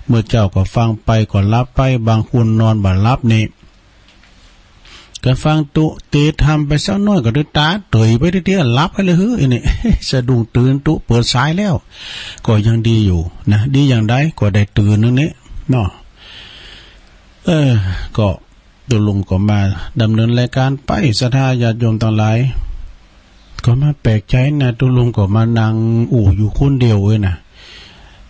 เมื่อเจ้าก็ฟังไปก็รับไปบางคนนอนบ่รับนี่ก็ฟังตุเตทำไปสักน้อยก็ได้ตาตื่นไปเรื่อยๆรับไปเลยเฮ้ยนี่ สะดุ้งตื่นตุเปิดสายแล้วก็ยังดีอยู่นะดีอย่างใดก็ได้ตื่นนึงนี้เนาะก็ตุลุงก็มาดำเนินรายการไปศรัทธาญาติโยมทั้งหลายก็มาแปลกใจนะตุลุงก็มานั่งอยู่คนเดียวเลยนะ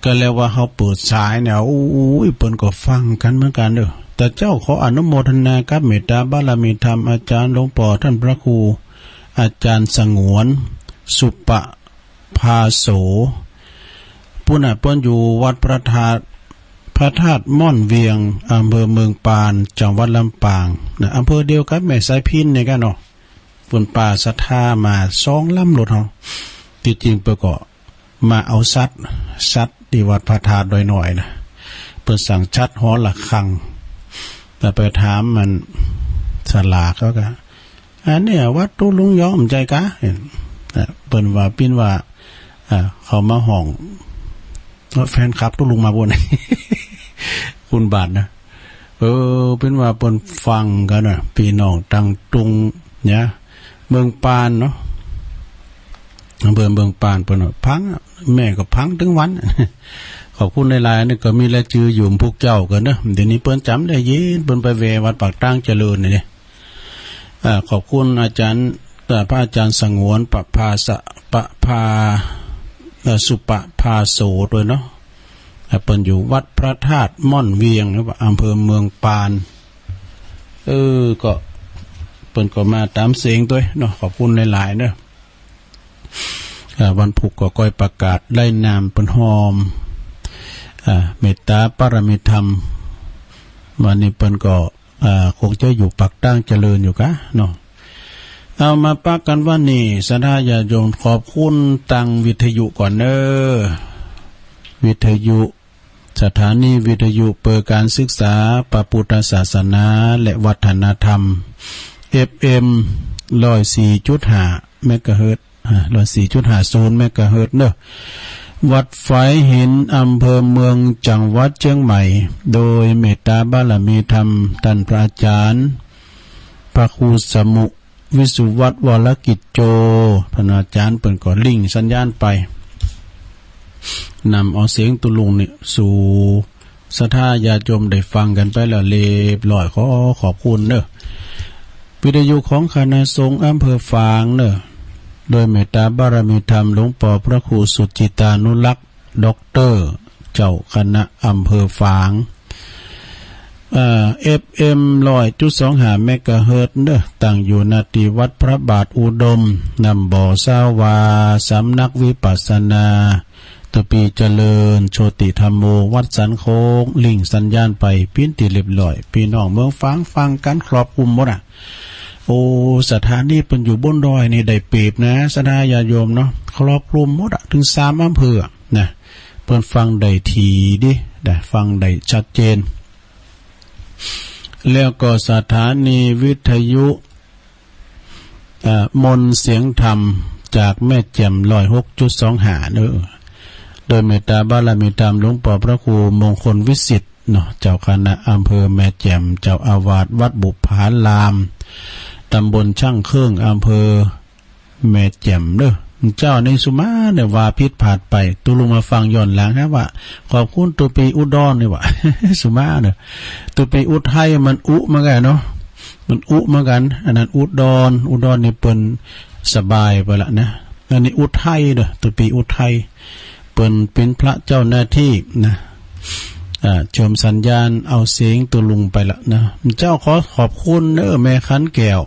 ก็แล้วว่าเขาเปิดสายเนี่ยโอ้ยเปิ้นก็ฟังกันเหมือนกันเด้อแต่เจ้าขออนุโมทนากับเมตตาบารมีธรรมอาจารย์หลวงปู่ท่านพระครูอาจารย์สงวนสุปภาโสผู้น่ะเปิ้นอยู่วัดพระธาตุม่อนเวียงอำเภอเมืองปานจังหวัดลำปางนะอำเภอเดียวกับแม่สายพินเนี่ยกันเนาะเปิ้นป่าศรัทธามา2ลำรถเฮาที่จริงเปิ้นก็มาเอาสัตว์ที่วัดพระธาตุโดยหน่อยนะเปิ้นสั่งชัดหอละฆังแต่ไปถามมันสลากเขาก็อันนี้วัดตุลุงยอมใจกะเปิ้นว่าปิ้นว่าเขามาห้องแฟนคลับตุลุงมาบน คุณบาทนะเป็นว่าเปิ้นฟังกันน่ะพี่น้องตังตุงเนี่ยเมืองปานเนาะอำเภอเมืองปานเปิ้นพังแม่ก็พังถึงวัน ขอบคุณในลายนี่ก็มีและจืออยู่พวกเจ้ากันนะเดี๋ยวนี้เปิ้นจำได้ยินเปิ้นไปเววัดปากตั้งเจริญนี่ขอบคุณอาจารย์พระอาจารย์สงวนสุปภาโสด้วยเนาะเปิ้นอยู่วัดพระธาตุม่อนเวียงนะอำเภอเมืองปานก็เปิ้นก็มาตามเสียงด้วยเนาะขอบคุณในลายเนาะวันพุธก็ก้อยประกาศได้นามเปิ้นหอมเมตตาปรมิธรรมวันนี้เปิ้นก็คงจะอยู่ปักตั้งเจริญอยู่กะเนาะเอามาปักกันว่านี่ศรัทธาญาติโยมขอบคุณตังวิทยุก่อนเด้อวิทยุสถานีวิทยุเปิดการศึกษาพระพุทธศาสนาและวัฒนธรรม FM 104.5 เมกะเฮิรตซ์ 104.50 เมกะเฮิรตซ์เด้อวัดไฟหินอำเภอเมืองจังหวัดเชียงใหม่โดยเมตตาบารมีธรรมท่านพระอาจารย์พระครูสมุวิสุวัตวรกิจโจพระอาจารย์เปิ่นก็ลิงสัญญาณไปนำเอาเสียงตุลุงนี่สู่ศรัทธาญาติโยมได้ฟังกันไปแล้วเรียบร้อยขอบคุณเด้อวิทยุของคณะสงฆ์อำเภอฝางเด้อโดยเมตตาบารมีธรรมหลวงปู่พระครูสุจิตานุรักษ์ด็อกเตอร์เจ้าคณะอำเภอฝางFM 100.25 เมกะเฮิรตซ์เด้อตั้งอยู่ณที่วัดพระบาทอุดมนำบ่อสาวาสำนักวิปัสสนาตปีเจริญโชติธรรมโมวัดสันโคงลิงสัญญาณไปพิ้นตีเรียบร้อยพี่น้องเมืองฟังกันครอบคลุมหมดสถานที่เป็นอยู่บนดอยนี่ได้เปรียบนะศรัทธาญาติโยมเนาะครอบคลุมหมดถึง3อำเภอนะเพิ่นฟังได้ทีดิได้ฟังได้ชัดเจนแล้วก็สถานีวิทยุมนต์เสียงธรรมจากแม่แจ่ม106.25โดยเมตตาบารมีธรรมหลวงปู่พระครูมงคลวิสิทธิ์เนาะเจ้าคณะอำเภอแม่แจ่มเจ้าอาวาสวัดบุพพารามตำบลช่างเครื่องอำเภอแม่แจ่มเด้อเจ้าในสุมาเนี่ยว่าพิษผาดไปตุลุงมาฟังย้อนหลังนะว่าขอบคุณตัวปีอุดรนี่ว่า สุมาเนี่ยตัวปีอุทัยมันอุมากันเนาะมันอุมากันอันนั้นอุดรนี่เปิ้นสบายไปละนะอันนี้อุทัยเด้อตัวปีอุทัยเปิ้นเป็นพระเจ้าหน้าที่นะชมสัญญาณเอาเสียงตุลุงไปละนะเจ้าขอบคุณเด้อแม่ขันแก้ว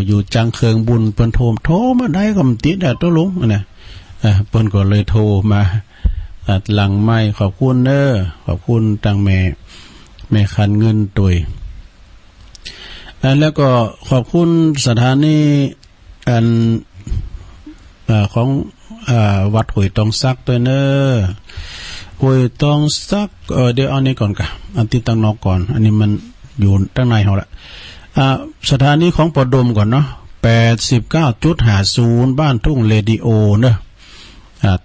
อยู่จังเคืองบุญเปิ้นโทรมาได้ก็มันติดตุลุงนะเปิ้นก็เลยโทรมาหลังไม้ขอบคุณเด้อขอบคุณตังแม่ขันเงินตุยแล้วก็ขอบคุณสถานีของวัดห้วยตองซักตัวเนอห้วยตองซักเดี๋ยวเอานี้ก่อนค่ะอันที่ตั้งนอกก่อนอันนี้มันอยู่ตั้งในเขาละสถานีของปอดมก่อนเนาะ 89.50 บ้านทุ่งเรดิโอเนอะ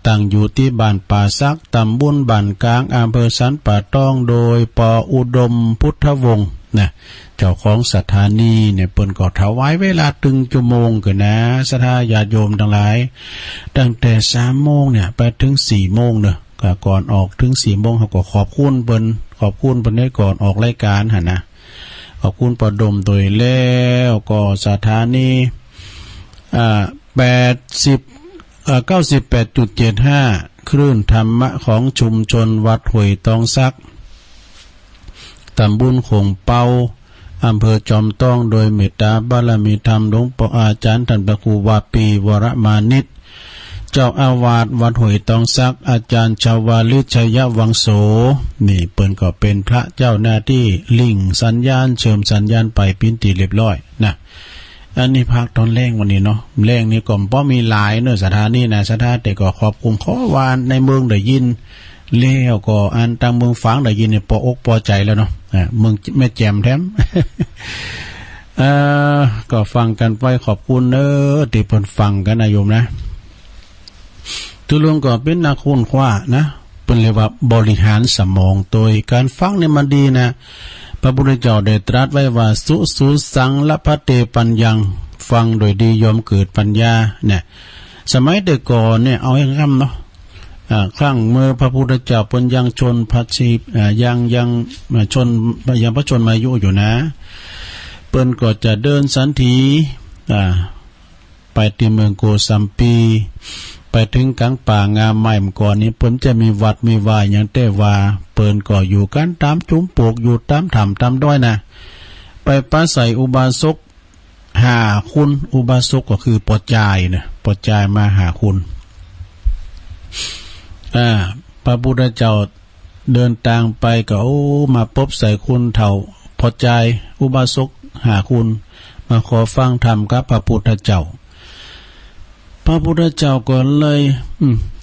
ตั้งอยู่ที่บ้านป่าซักตำบลบ้านกลางอำเภอสันป่าตองโดยปออุดมพุทธวงศ์นะเจ้าของสถานีเนี่ยเปิ้นก็ถวายเวลาตึงชั่วโมงกันนะศรัทธาญาติโยมทั้งหลายตั้งแต่3 โมงเนี่ยไปถึง4 โมงเนอะก่อนออกถึง4 โมงเขาก็ขอบคุณเปิ้นได้ก่อนออกรายการหั่นนะขอบคุณปอดมโดยแล้วก็สถานี98.75 คลื่นธรรมะของชุมชนวัดห้วยตองซักตำบลคงเปาอำเภอจอมต้องโดยเมตตาบารมีธรรมหลวงพ่ออาจารย์ท่านพระครูวาปีวรมานิตเจ้าอาวาสวัดห้วยตองซักอาจารย์ชาวาลิชัยวังโสนี่เปิ้นก็เป็นพระเจ้าหน้าที่ลิงสัญญาณเชิมสัญญาณไปปิ้นตีเรียบร้อยนะอันนี้ภาคตอนแรกวันนี้เนาะแรงนี่ก็บ่มีหลายเนอะสถานีนะสถานแต่ก็ขอบคุณขอวานในเมืองได้ยินแล้วก็อันทางเมืองฝังได้ยินเนี่ยปอกปอใจแล้วเนาะเมืองแม่แจ่มแท้ม ก็ฟังกันไปขอบคุณที่เพิ่นฟังกันนะโยมนะทุลุงก็เป็นนักค้นคว้านะเป็นเรียกว่าบริหารสมองโดยการฟังเนี่ยมันดีนะพระพุทธเจ้าได้ตรัสไว้ว่าสุสังละพะเตปัญญังฟังโดยดียอมเกิดปัญญาเนี่ยสมัยแต่ก่อนเนี่ยเอาอย่างงั้นเนาะครั้งเมื่อพระพุทธเจ้าเพิ่นยังชนพระชียังชนยังพระชนมายุอยู่นะเปิ้นก็จะเดินสันถีไปที่เมืองโกสัมปีไปถึงกลางป่างามไม้ก่อนนี้เปิ้นจะมีวัดมีวายอย่างแต่ว่าเปิ้นก็อยู่กันตามจุ้มปลูกอยู่ตามถ้ำตามด้อยนะไปปราศัยอุบาสก5 คุณอุบาสกก็คือปอจายนะปอจายมา5 คุณพระพุทธเจ้าเดินทางไปก็มาพบใส่คุณเฒ่าพอใจอุบาสก5 คุณมาขอฟังธรรมกับพระพุทธเจ้าพระพุทธเจ้าก็เลย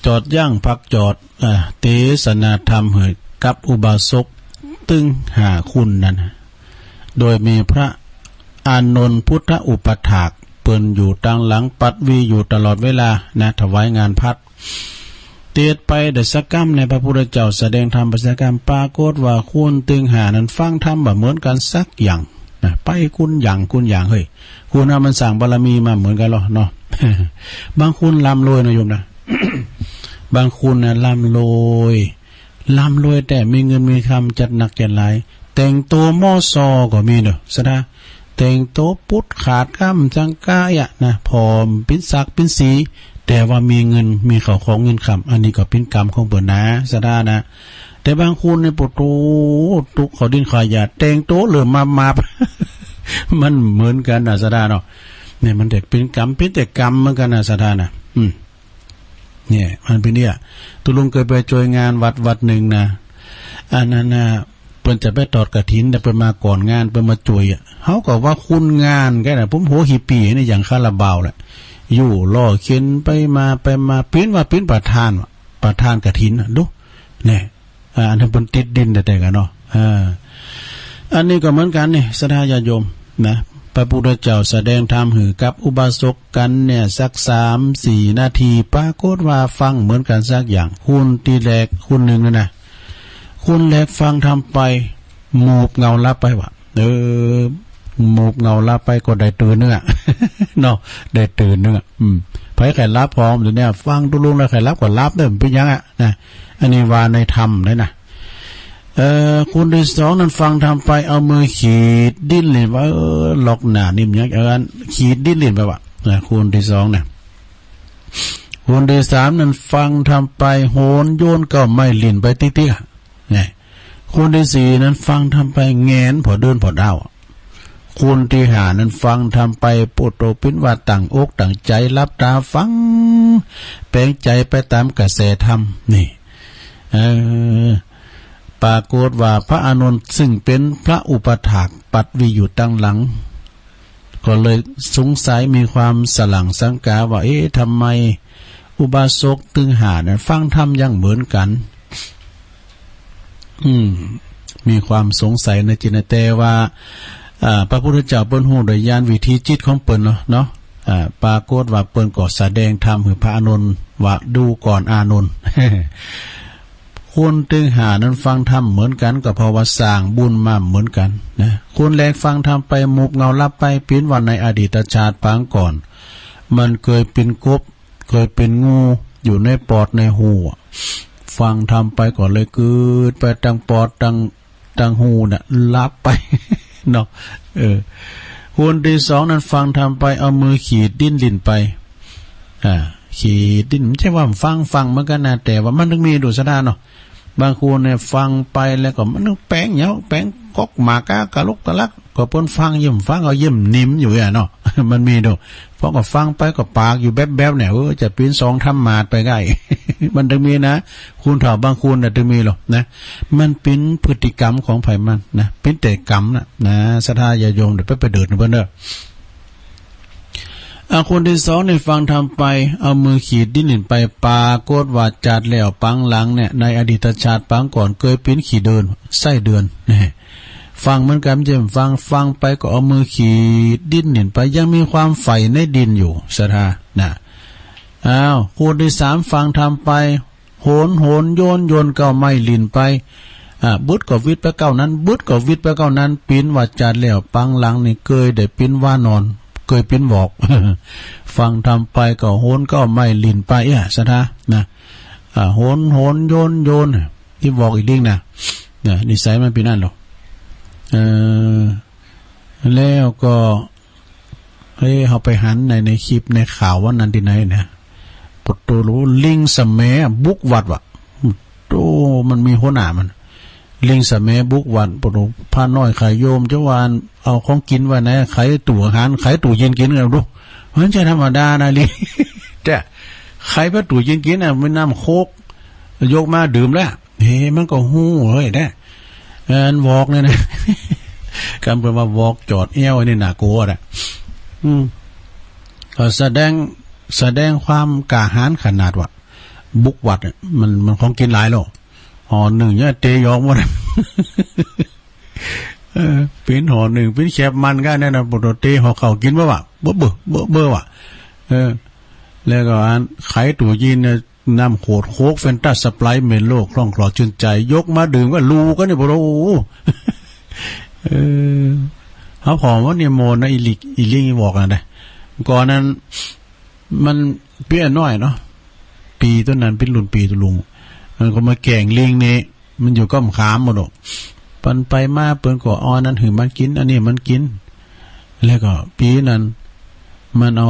จอดย่างพักจอดเทศนาธรรมให้กับอุบาสกตึง5 คุณนั้นโดยมีพระอานนท์พุทธอุปถากเปิ้นอยู่ทางหลังปัดวีอยู่ตลอดเวลานะถวายงานพัดเตียดไปเดชกรรมในพระพุทธเจ้าแสดงธรรมประสกรรมปรากฏว่าคุณตึง5นั้นฟังธรรมแบบเหมือนกันสักอย่างนะไปคุณอย่างเฮ้ยคุณมันสั่งบารมีมาเหมือนกันหรอเนาะ บางคุณร่ำรวยนะโยมนะ บางคุณนะร่ำรวยแต่มีเงินมีคำจัดหนักจัดหลายแต่งตัวมอซอก็มีเนอะสนะแต่งตัวปุดขาดข้ามจังก้ายะนะผอมปิ้นสักปิ้นสีแต่ว่ามีเงินมีข้าวของเงินคำอันนี้ก็เป็นกรรมของเปิ่นนะสะดานะแต่บางคนในปุตุเขาดินขายาแต่งตัวเหลือมา มันเหมือนกันนะสะดาเนาะเนี่ยมันเด็กเป็นกรรมเป็นแต่กรรมเหมือนกันนะสะดานะเนี่ยมันเป็นเนี่ยตุลุงเคยไปช่วยงานวัดหนึ่งนะอันนั้นนะเปิ้นจะไปตอดกฐินแต่เปิ้นมาก่อนงานเปิ้นมาช่วยเฮาก็ว่าคุณงานแกน่ะผมโหหิปีนี่อย่างคาราบาวแหละอยู่ล่อเข็นไปมาปิ้นประธานกฐินดูเนี่ยอันนั้นเป็นติดดินแต่กันเนาะอันนี้ก็เหมือนกันนี่ศรัทธาญาติโยมนะพระพุทธเจ้าแสดงธรรมให้กับอุบาสกกันเนี่ยสัก 3-4 นาทีปรากฏว่าฟังเหมือนกันสักอย่างคุณตีแรกคุณหนึ่งนะคุณแรกฟังทำไปหมูบเงาลับไปว่ะหมูบเงาลับไปก็ได้ตื่นเนื้อ เนาะได้ตื่นเนื้อไผไข่รับพร้อมหรือเนี่ยฟังตุลุงแล้วไข่รับก็รับเด้อเป็นยังนะอันนี้ว่าในธรรมเลยนะคุณที่2นั้นฟังทำไปเอามือขีดดิ้นเลยว่าล็อกหน้านิ่มยังขีดดิ้นเลยไปว่ะคุณที่2เนี่ยคุณที่3นั้นฟังทำไปโหนโยนก็ไม่ลิ่นไปติ๊กๆเนี่ยคุณที่4นั้นฟังทำไปแงนพอเดินพอดาวคุณที่5นั้นฟังทำไปปุตโตปินว่าต่างอกต่างใจรับตาฟังแปลงใจไปตามกระแสธรรมนี่ปรากฏว่าพระอานนท์ซึ่งเป็นพระอุปถากปัดวีอยู่ตั้งหลังก็เลยสงสัยมีความสลังสังกาว่าทำไมอุบาสกตึงหานั้นฟังธรรมยังเหมือนกันมีความสงสัยในจิตในแต่ว่าพระพุทธเจ้าเปิ้นฮู้โดยญาณวิธีจิตของเปิ้นเนาะ ปรากฏว่าเปิ้นก็แสดงธรรมให้พระอานนท์ว่าดูก่อนอานนท์ คนตึงหานั้นฟังธรรมเหมือนกันก็เพราะว่าสร้างบุญมาเหมือนกันนะคนแลกฟังธรรมไปมุบเงาลับไปปิ้นวันในอดีตชาติปางก่อนมันเคยเป็นกบเคยเป็นงูอยู่ในปอดในหูฟังธรรมไปก่อนเลยเกิดไปทางปอดทางหูน่ะลับไป เนาะคนที่สองนั้นฟังธรรมไปเอามือขีดดิ้นลิ้นไปขีดดิ้นไม่ใช่ว่าฟังเหมือนกันนะแต่ว่ามันต้องมีดุษฎาเนาะบางคนเนี่ยฟังไปแล้วก็มันต้องแป้งเหนียวแป้งก๊อกหมากากะลุกกะลักก็เพิ่นฟังยิ้มฟังเอายิ้มนิ่มอยู่อ่ะเนาะ มันมีดูเพราะก็ฟังไปก็ปากอยู่แบ๊บๆเนี่ยจะปีนสองทำมาดไปได้ มันต้องมีนะคุณเฒ่าบางคนน่ะต้องมีหรอกนะมันเป็นพฤติกรรมของไผมันนะเป็นแต่กรรมนะศรัทธาญาโยมเดี๋ยวไปเดินเพิ่นเด้อคนที่สองในฟังทำไปเอามือขีดดิ้นลิ้นไปปากฏว่าจัดแล้วปังหลังเนี่ยในอดีตชาติปังก่อนเคยเป็นขี่เดินไส้เดือนนี่ฟังเหมือนกันเจมฟังไปก็เอามือขีดดิ้นลิ้นไปยังมีความใฝ่ในดินอยู่ศรัทธานะคนที่สามฟังทำไปโหนโยนเก้าไม้ลิ้นไปบุดก็วิดไปเก้านั้นบุดก็วิดไปเก้านั้นปีนว่าจัดแล้วปังหลังนี่เคยได้ปีนว่านอนเคยเป็นบอก ฟังทำไปก็โหนก็ไม่ลินไปศรัทธานะโหนโยนที่บอกอีกดิ้งนะนิสัยมันเป็นนั่นหรอกแล้วก็เขาไปหันในคลิปในข่าวว่านั้นที่ไหนเนี่ยปดตัวรู้ลิงสมัยบุกวัดวะโตมันมีหัวหน้ามันลิงสมัยบุกวัดปดผ้าน้อยไข่โยมเจ้าวานเอาของกินไว้ไหนไข่ตู่อาหารไข่ตู่เย็นกินกันดูมันจะธรรมดานะลิแต่ไข่พระตู่เย็นกินไม่น้ำโคกยกมาดื่มแล้วมันก็หู้เฮ้ยได้วอกเนี่ยนะคำเป็นว่าวอกจอดเอวนี่หนักโกรธก็แสดงความกล้าหาญขนาดว่าบุกวัดมันของกินหลายโลห่อหนึ่งเนี่ยเตยองหมดเป็นห่อหนึ่งเป็นแคบมันก็เนี่ยนะปกติห่อเขากินบ่วะเบื่อว่ะแล้วก็ไข่ตัวยีนเนี่ยน้ำโขดโคกเฟนต้าสไปร์เมนโลคล่องคลอชื่นใจยกมาดื่มก็รูก็เนี่ยโอ้เขาผอมว่าเนี่ยโมนะอีลิงบอกนะได้ก่อนนั้นมันเปี้ยน้อยเนาะปีต้นนั้นเป็นรุ่นปีตุลุงมันก็มาแก่งลิงนี่มันอยู่ก้มขามหมดปันไปมาเปิ้นก็อ้อนั้นหือมันกินอันนี้มันกินแล้วก็ปีนั้นมันเอา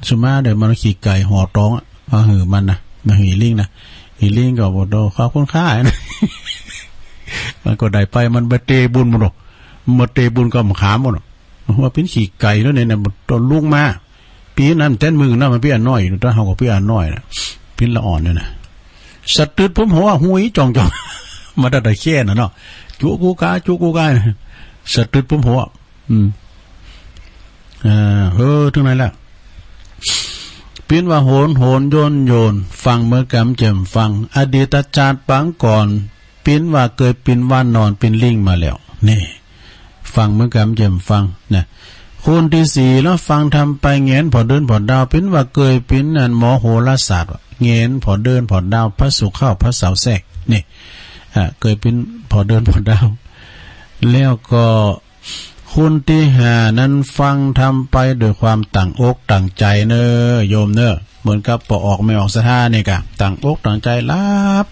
สมาเดี๋ยวมันขี่ไก่ห่อตองเอาหือมันนะมาหือลิงนะหือลิงก็บอกโดข้าวคนค่านะมันก็ได้ไปมันไปเตะบุญหมดมาเตะบุญก้มขามหมดว่าเป็นขี่ไก่แล้วเนี่ยนะตัวลูกมาปีนั้นเต้นมือนะมันเปี้ยน้อยถ้าเขาก็เปี้ยน้อยนะปีละอ่อนเนี่ยนะสะตึดผมหัวหุยจ่องมาได้แค่น่ะเนาะจุกูกาสะตึดผมหัวถึงไหนล่ะเปลี่ยนว่าโหนโยนฟังเมื่อกำเจมฟังอดีตชาติปางก่อนเปลี่ยนว่าเคยเป็นว่านอนเป็นลิงมาแล้วนี่ฟังเมื่อกำเจมฟังนะคนที่สี่แล้วฟังทำไปเงนพอเดินพอดาวเป็นว่าเคยเป็นนั่นหมอโหราศาสตร์เงนพอเดินพอดาวพระสุขเข้าพระเสาแทรกนี่เคยเป็นพอเดินพอดาวแล้วก็คนที่ห้านั้นฟังทำไปโดยความต่างอกต่างใจเนอโยมเนอเหมือนกับปออกไม่ออกสถานี่กะต่างอกต่างใจรับ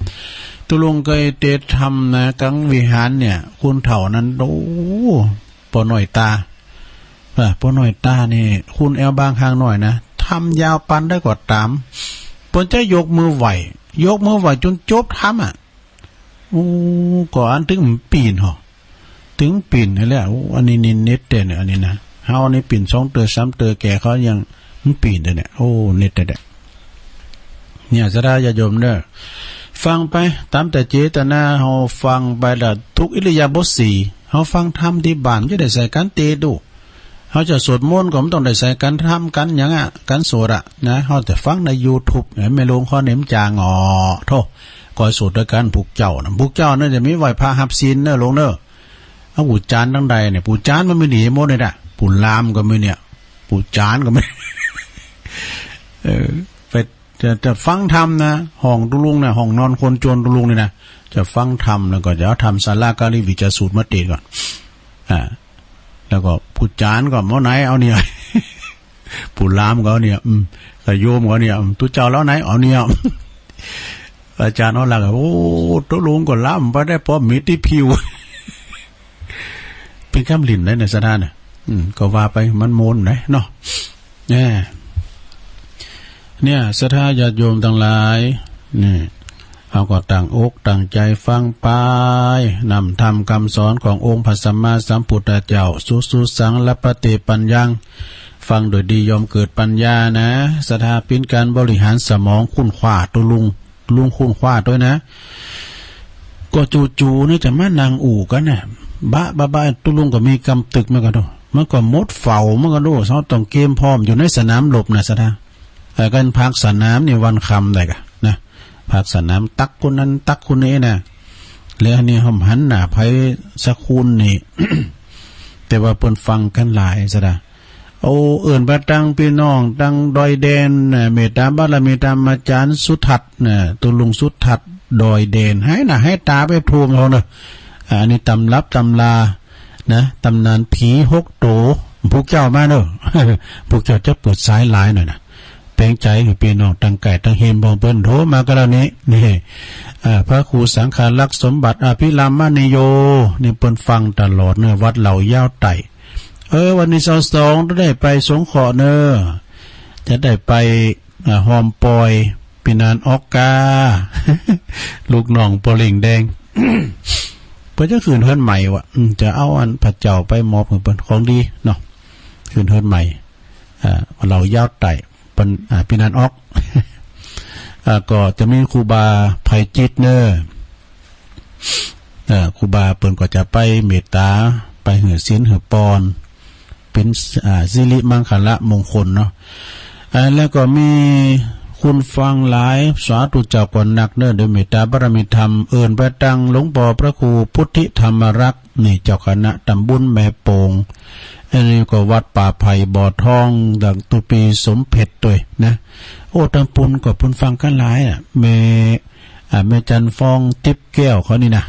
ตุลงเคยเตทำนะกังวิหารเนี่ยคุณเถ่านั้นโอ้ปอหน่อยตาปอหน่อยตานี่คุณแอลบางข้างหน่อยนะทำยาวปันได้กว่าตามปนจะยกมือไหวจนจบทำก่อนถึงปีนหรอถึงปีนนี่แหละอันนี้เน็ตเด่นอันนี้นะเฮานี่ปีน2เตอ3เตอแก่เขายังปีนเนี่ยเน็ตเด่นเนี่ยสระญาโยมเด้อฟังไปตามแต่เจตนาเฮาฟังไปละทุกอิริยาบถ4เฮาฟังธรรมที่บ้านจะได้ใส่กันเตดูเฮาจะสวดมนต์ก็ไม่ต้องได้ใส่กันทำกันหยังกันสวดนะเฮาแต่ฟังใน YouTube ไม่ลงข้อเน้มจางโธ่ก่อยสวดด้วยกันผูกเจ้านั่นจะมีไหว้พระหับศีลเด้อลงเด้อเอาปู่จานทั้งใดเนี่ยปู่จานมันไม่หนีหมดเลยนะปู่ลามก็ไม่เนี่ยป ผู้จานก็ไม่ไปจะฟังธรรมนะห้องตุลุงนะห้องนอนคนจนตุลุงนี่นะจะฟังธรรมแล้วก็จะทำศาลากาลิวิจสูตรมาติก่อนแล้วก็ผู้จานก็หมอไหนเอาเนี่ยผู้ลามก็เอาเนี่ยกระโยมก็เนี่ยตุเจ้าแล้วไหนเอาเนี่ยอาจารย์เอาละโอ้ตุลุงก็ล้ำไปได้พอมีที่ผิวเป็นคำลิ่นได้ในสถานก็ว่าไปมันโมนไหนเนาะเนี่ยศรัทธาญาติโยมทั้งหลายนี่เอาก็ต่างอกต่างใจฟังไปนำธรรมคำสอนขององค์พระสัมมาสัมพุทธเจ้าสุสังละปฏิปัญญังฟังโดยดียอมเกิดปัญญานะศรัทธาเป็นการบริหารสมองคุ้นขว้าตัวลุงคุ้นขว้าด้วยนะก็จู่ๆนี่จะมานั่งอู่กันน่ะบ้าตุลุงก็มีกำตึกมาก็ดูมันก็มดเฝ้ามันก็ดูเขาต้องเกมพร้อมอยู่ในสนามรบนะศรัทธากันพักสนามนี่วันคำได้กะนะพักสนามตักคนนั้นตักคนนี้นะแล้วนี่หอมหันหน้าไผสักคุณนี่ แต่ว่าเพิ่นฟังกันหลายศรัทธาโอ้เอื่นไปตั้งพี่น้องตั้งดอยแดนเมตตาบารมีธรรมอาจารย์สุทัศน์ตุลุงสุทัศน์ดอยแดนให้ตาไปทูมเขาเนอะอันนี้ตำรับตำลานะตำนานผี6โตพวกเจ้ามาเนอะพวกเจ้าจะเปิดสายหลายหน่อยนะแปลงใจให้พี่น้องตั้งไก่ตั้งเฮมบองเปิ้นโทมากันแล้วนี้นี่พระครูสังฆาลักษณ์สมบัติอภิรามณิโยนี่เปิ้นฟังตลอดเนอะวัดเหล่ายาวไต่วันนี้22จะได้ไปสงขลาเนอะจะได้ไปหอมปอยปีนานออกกา ลูกน้องปลิงแดง เพื่อจะคืนเฮือนใหม่วะจะเอาอันพระเจ้าไปมอบเป็นของดีเนาะคืนเฮือนใหม่เรายาวไต่เป็นปีนานออก ก็จะมีครูบาไพจิตเนอครูบาเปิ้นก็จะไปเมตตาไปเหือศีลเหือปอนเป็นสิริมังคละมงคลเนาะแล้วก็มีคุณฟังหลายสาธุเจ้าก่อนนักเนอโดยเมตตาบารมีธรรมเอิ้นไปตั้งหลวงพ่อพระครูพุทธิธรรมรักษ์นี่เจ้าคณะตำบลแม่โป่งอันนี้ก็วัดป่าไผ่บ่อทองดังตุปีสมเพชรด้วยนะโอ้ตำปุนก็ปุนฟังกันหลายแม่จันฟองติ๊บแก้วเขานี่นะ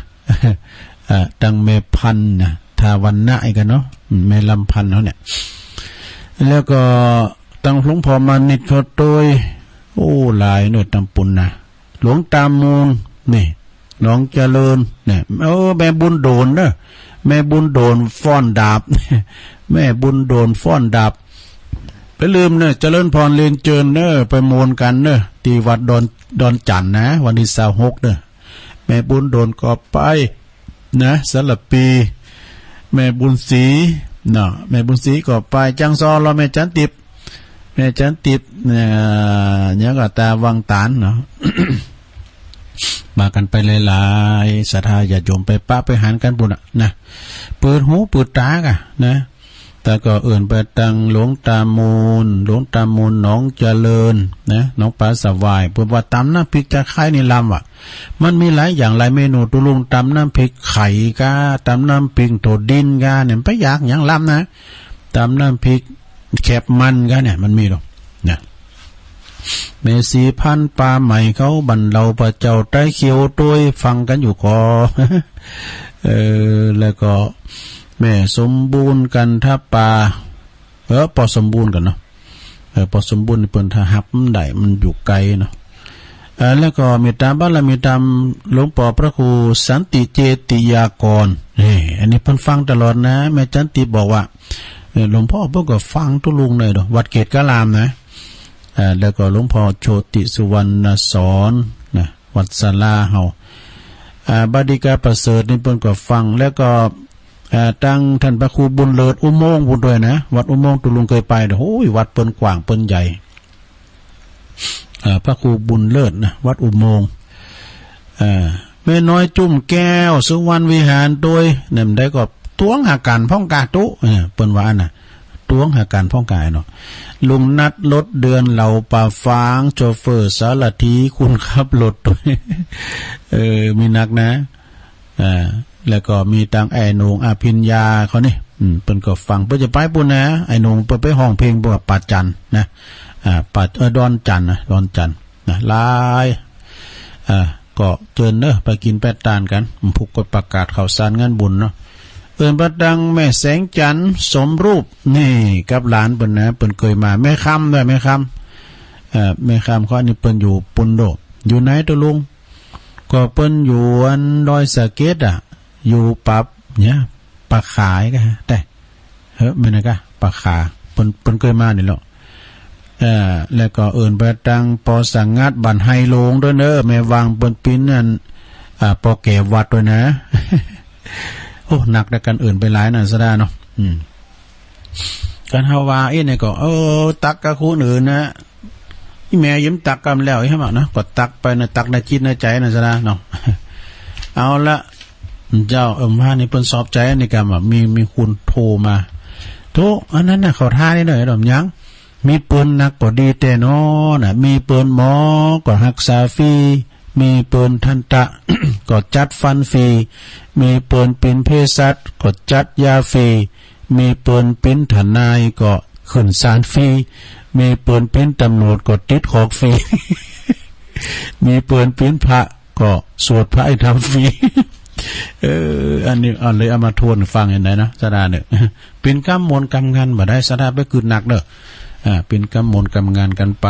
ดังแม่พันนะทาวันนะไอ้กันเนาะแม่ลำพันเขาเนี่ยแล้วก็ตั้งหลวงพ่อมานิดเขาโดยโอ้หลายเนอะตำปุนนะหลวงตามูลนี่น้องเจริญเนี่ยแม่บุญโดนเนอะแม่บุญโดนฟ้อนดาบแม่บุญโดนฟ้อนดาบไปลืมเนอะเจริญพรเรียนเจิญเนอะไปโมนกันเนอะที่วัดดอนจันนะวันที่26เนอะแม่บุญโดนก็ไปนะสลับปีแม่บุญศรีเนาะแม่บุญศรีก็ไปจังซอรอแม่จันติบเนี่ยก็ตาวังตานเนาะ มากันไปหลายๆศรัทธาญาติโยมไปปะไปหันกันบุญนะเปิดหูเปิดตากะนะแต่ก็เอื่นไปตังหลวงตามูลน้องเจริญนะน้องปลาสวายเปิดว่าตำน้ำพริกจะคล้ายในลำว่ะมันมีหลายอย่างหลายเมนูตุลุงตำน้ำพริกไข่กาตำน้ำพริกโถดินกาเนี่ยไปอยากอย่างลำนะตำน้ำพริกแคบมันกาเนี่ยมันมีหรอกนะเมสีพันปลาใหม่เขาบันเราพระเจ้าไต้เขียวต้วยฟังกันอยู่ก็แล้วก็แม่สมบูรณ์กันถ้าปลาปอสมบูรณ์กันเนาะปอสมบูรณ์เปิ้นถ้าหับมันได้มันอยู่ไกลเนาะแล้วก็เมตตาบารมีธรรมหลวงพ่อพระครูสันติเจติยากรอันนี้เพิ่นฟังตลอดนะแม่จันติบอกว่าหลวงพ่อเพิ่นก็ฟังทุลุงเลยดอกวัดเกตกะลามนะแล้วก็หลวงพ่อโชติสุวรรณสอนนะวัดศาลาเฮาบดิกาประเสริฐนี่เพิ่นก็ฟังแล้วก็ตั้งท่านพระครูบุญเลิศอุโมงค์บุญด้วยนะวัดอุโมงค์ตุลุงเคยไปโอ้ยวัดเปิ้นกว้างเปิ้นใหญ่พระครูบุญเลิศนะวัดอุโมงค์แม่น้อยจุ่มแก้วสุวรรณวิหารโดยเนี่ยได้ก็ตวงหาการพ้องกาตุเปิ้นว่าน่ะตวงหาการพ้องกายเนาะลุงนัดรถเดือนเหล่าป่าฟางโชเฟอร์สารถีคุณขับรถด้วยมีนักนะแล้วก็มีตังแอนงอภิญญาเขานี่ เปิ้นก็ฟังเปิ้นจะไปปุ่นนะไอ้หนุ่มเปิ้นไปห้องเพลงบ่ว่าปัดจันนะปัดดอนจันนะดอนจันนะลายก็เจิญเด้อไปกินแปดตานกันผูกกฎประกาศข่าวสารงานบุญเนาะเอิ้นบัดดังแม่แสงจันทร์สมรูปนี่กับหลานเปิ้นนะเปิ้นเคยมาแม่ค่ำด้วยแม่ค่ำแม่ค่ำเขานี่เปิ้นอยู่ปุนโดอยู่ไหนตัวลุงก็เปิ้นอยู่อันดอยสะเก็ดอยู่ปับเนี่ยปลาขายก็ได้ไม่นะกะปลาขาเปิ้นเคยมานี่แหละแล้วก็เอิ้นไปตังปอสังงัดบันไฮโลงด้วยเด้อแม่วางเปิ้นปิ้นนั่นปอแก่วัดด้วยนะ โอ้หนักแต่กันอื่นไปหลายนั่นซะได้เนาะกันเฮาว่านี่ก็ตักกับคนอื่นนะอีแม่ยิ้มตักกันแล้วใช่มั้ยนะก็ตักไปนะตักในจิตในใจนั่นซะได้เนาะ เอาละเจ้าว่านี่เพิ่นสอบใจนี่ก็แบบมีคุณโทรมาโตอันนั้นน่ะเขาท่านี่หน่อยดอกยังมีปืนนักก็ดีแต่น้อน่ะมีปืนหมอก็รักษาฟรีมีปืนทันตะ ก็จัดฟันฟรีมีปืนเป็นเภสัชก็จัดยาฟรีมีปืนเป็นทนายก็ขึ้นศาลฟรีมีปืนเป็นตำรวจก็ติดคุกฟรี มีปืนเป็นพระก็สวดพระให้ทำฟรี อันนี้เลยเอามาทวนฟังเห็นไหมนะสดาเนี่ยเป็นกำมลกำงานมาได้สดาไปคืนหนักเด้อเป็นกำมลกำงานกันไป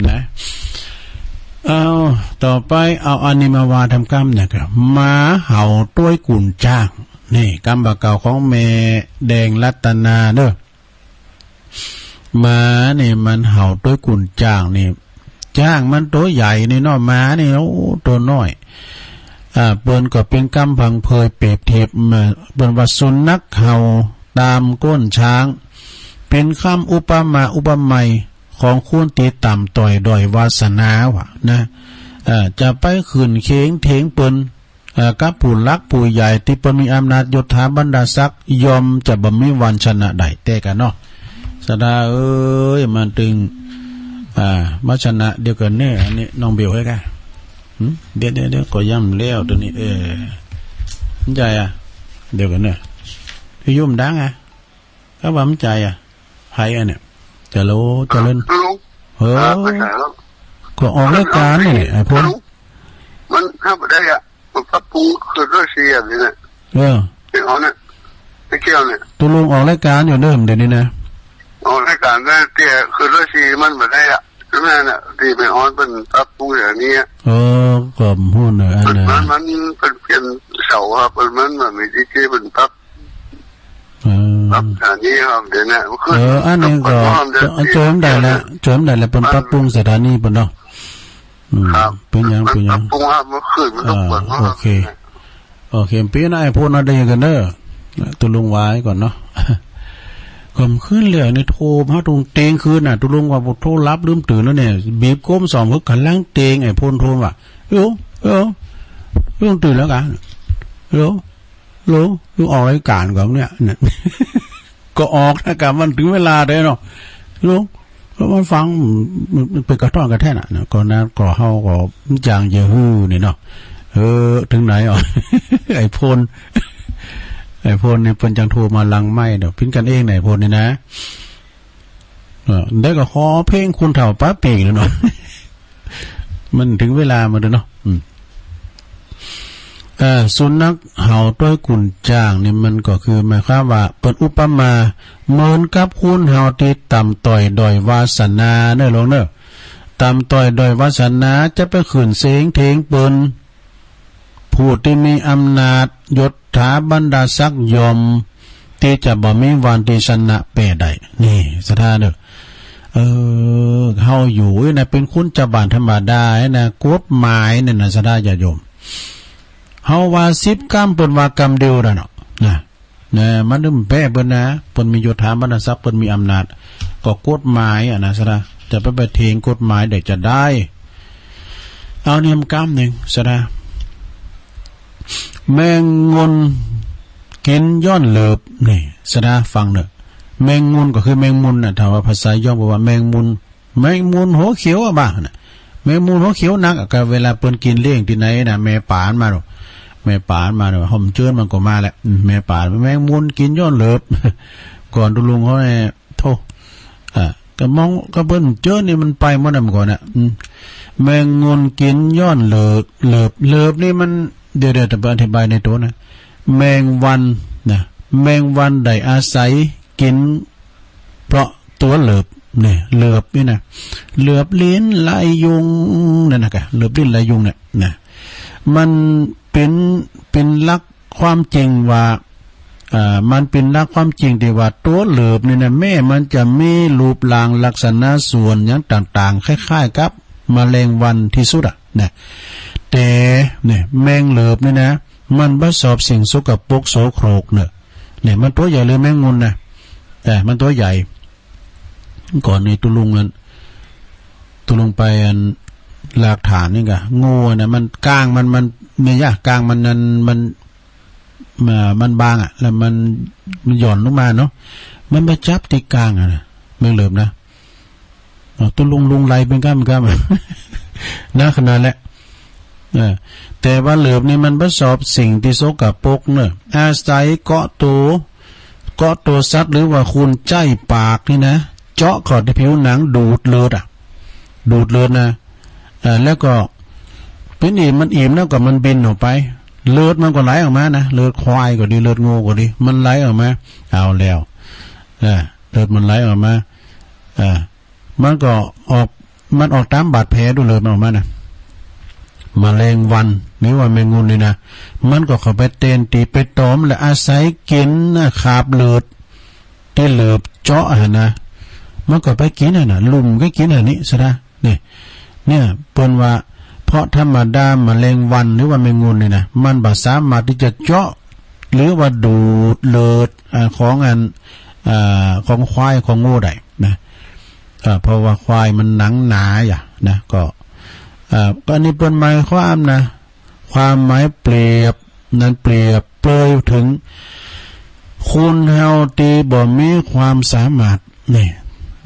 นะเอาต่อไปเอาอันนี้มาวาทำกรรมเนี่ยครับหมาเห่าต้วยกุ่นจ้างนี่กรรมเก่าของแม่แดงรัตนาเด้อหมานี่มันเห่าต้วยกุ่นจ้างนี่จ้างมันตัวใหญ่นี่เนาะหมานี่โอ้ตัวน้อยเปิ้นก็เป็นกำพังเพยเปรียบเทียบเปิ้นว่าสุนัขเห่าตามก้นช้างเป็นคำอุปมาอุปไมยของคุณตีต่ำต่อยดอยวาสนาวะนะจะไปขืนเค้งเถงเปิ้นกับผู้ลักผู้ใหญ่ที่เปิ้นมีอำนาจยศถาบรรดาศักดิ์ยอมจะบ่มีวันชนะได้แต่กันเนาะสดาเอ้ยมันตึงมาชนะเดียวกันเนี่ยอันนี้น้องเบลให้กันเดี๋ยวก็ย่ำเลี้ยวตัวนี้ใจเดี๋ยวกันเนี่ยพี่ยุ่มดังก็ว่ามันใจไพ่เนี่ยจะรู้จะเล่นก็ออกรายการนี่ไอ้พวกมันทำได้มันปรับปรุงคือด้วยเสียนี่นะไอ้เขาเนี่ยไอ้เกี่ยวเนี่ยตัวลุงออกรายการอยู่เดิมเดี๋ยวนี้นะออกรายการได้แต่คือด้วยเสียมันไม่ได้นั่นน่ะที่เป็นออนเป็นปรับปรุงอย่างนี้ก็พูดหน่อยอันนี้มันเป็นเปลี่ยนเสาครับมันมีที่เป็นปรับอันนี้ครับเดี๋ยวนี้อันนี้ก็โจมได้แล้วเป็นปรับปรุงสถานีเป็นเนาะเป็นยังปรับปรุงครับมันขึ้นมันต้องเปิดโอเคปีหน้าไอ้พูดน่าได้กันเด้อตัวลุงไว้ก่อนเนาะก็ขึ้นเลยในโทรมาตรงเตงคืนน่ะตัวลุงว่าโทรรับลืมตื่นแล้วเนี่ยบีบก้มสองเขาขันล่างเตงไอ้พลโทรว่าลุงตื่นแล้วกันลุงออกรายการก่อนเนี่ยก็ออกนะกับมันถึงเวลาได้เนาะลุงมันฟังมันเป็นกระท่อนกระแท่น่ะก็นะก็เฮาก็จางเยอะฮือนี่เนาะถึงไหนอ่ะ ไอ้พลเนี่ยเพิ่นจังโทรมาลังไม้เดี๋ยวพิ้นกันเองไหนพลนี่นะได้ก็ขอเพลงคุณเฒ่าป้าปีกแล้วเนาะ มันถึงเวลามาเด้อเนาะสุนัขเห่าต้วยกุ่นจ้างนี่มันก็คือหมายความว่าเปิดอุปมาเหมือนกับคุณเห่าที่ต่ำต่อยดอยวาสนาเด้อลงเด้อต่ำต่อยดอยวาสนาจะไปขืนเสียงเทงเปิ้นผู้ที่มีอำนาจยศถาบรรดาศักดิ์ยอมที่จะบ่มีวันที่ชนะเปได้นี่สถานเด้อเฮาอยู่นะเป็นคุณเจ้าบ้านธรรมดานะกฎหมายนั่นน่ะสถานญาติโยมเฮาว่า10กรรมเปิ้นว่ากรรมเดียวน่ะเนาะนะมันนึมแพ้เปิ้นนะเปิ้นมียศถาบรรดาศักดิ์เปิ้นมีอำนาจก็กฎหมายนะสถานจะไปเทงกฎหมายได้จะได้เอาเนี่ยกรรมนึงสถานแมงมุนกินย้อนเหลือบนี่สดาฟังเนอะแมงมุนก็คือแมงมุนน่ะถ้าว่าภาษาย่อบอกว่าแมงมุนหัวเขียวบ้าน่ะแมงมุนหัวเขียวนักก็เวลาเปิ้นกินเลี้ยงที่ไหนน่ะแม่ป่านมาหรอก แม่ป่านมาเนี่ยห่มเจื้อนมันก็มาแหละแม่ป่านแมงมุนกินย้อนเหลิบ ก่อนตุลุงเขาเนี่ยโทษก็มองก็เพิ่นเจื้อนนี่มันไปเมื่อไหร่ก่อนน่ะแมงมุนกินย้อนเหลิบนี่มันเดี๋ยวจะอธิบายในตัวนะแมงวันนะแมงวันได้อาศัยกินเพราะตัวเหลิบเนี่ยเหลือบนี่นะเหลือบลิ้นลายยุงนั่นนะกะเหลือบลิ้นลายยุงเนี่ยนะมันเป็นลักความจริงว่ามันเป็นลักความจริงที่ว่าตัวเหลือบนี่นะแม่มันจะมีรูปร่างลักษณะส่วนอย่างต่างๆคล้ายๆกับแมลงวันที่สุดอ่ะนะแต่เนี่ยแมงเหลือบนี่นะมันบ่ชอบสิ่งสกปรกโสโครกเนี่ยมันตัวใหญ่เลยแมงมุมนะแต่มันตัวใหญ่ก่อนในตุลุงไปหลักฐานนี่กะงูนะมันกลางมันเนี่ยยะกลางมันนั้นมันบางอ่ะแล้วมันหย่อนลงมาเนาะมันมาจับที่กลางอ่ะแมงเหลือบนะตุลุงไหลเป็นก้ามนะขนาดแหละแต่ว่าเหลือบนี่มันประสอบสิ่งที่โซกับปกเนี่ยอาศัยเกาะตัวสัตว์หรือว่าคุณใจปากนี่นะเจาะขอดที่ผิวหนังดูดเลือดนะแล้วก็เป็นมันอิ่มแล้วก็มันบินออกไปเลือดมันก็ไหลออกมานะเลือดควายก็ดีเลือดงูก็ดีมันไหลออกมาเอาแล้วเลือดมันไหลออกมามันก็ออกตามบาดแผลดูเลยมันออกมานะมแมลงวันหรือว่าแมงมุมนี่นะมันก็เข้าไปเตนตีไปตอมและอาศัยกินขาบเลือดที่เหลือบเจาะนะมันก็ไปกินน่ะลุ่มก็กินนี้ซะนะเนี่ยเปิ้นว่าเพราะธรรมดามแมลงวันหรือว่าแมงมุมนี่นะมันบ่สามารถที่จะเจาะหรือว่าดูดเลือดของของควายของงูได้นะเพราะว่าควายมันหนังหนาอย่านะก็นี่เป็นหมายความนะความหมายเปรียบนั้นเปรียบเปรยถึงคุณเฮาตีบ่มีความสามารถนี่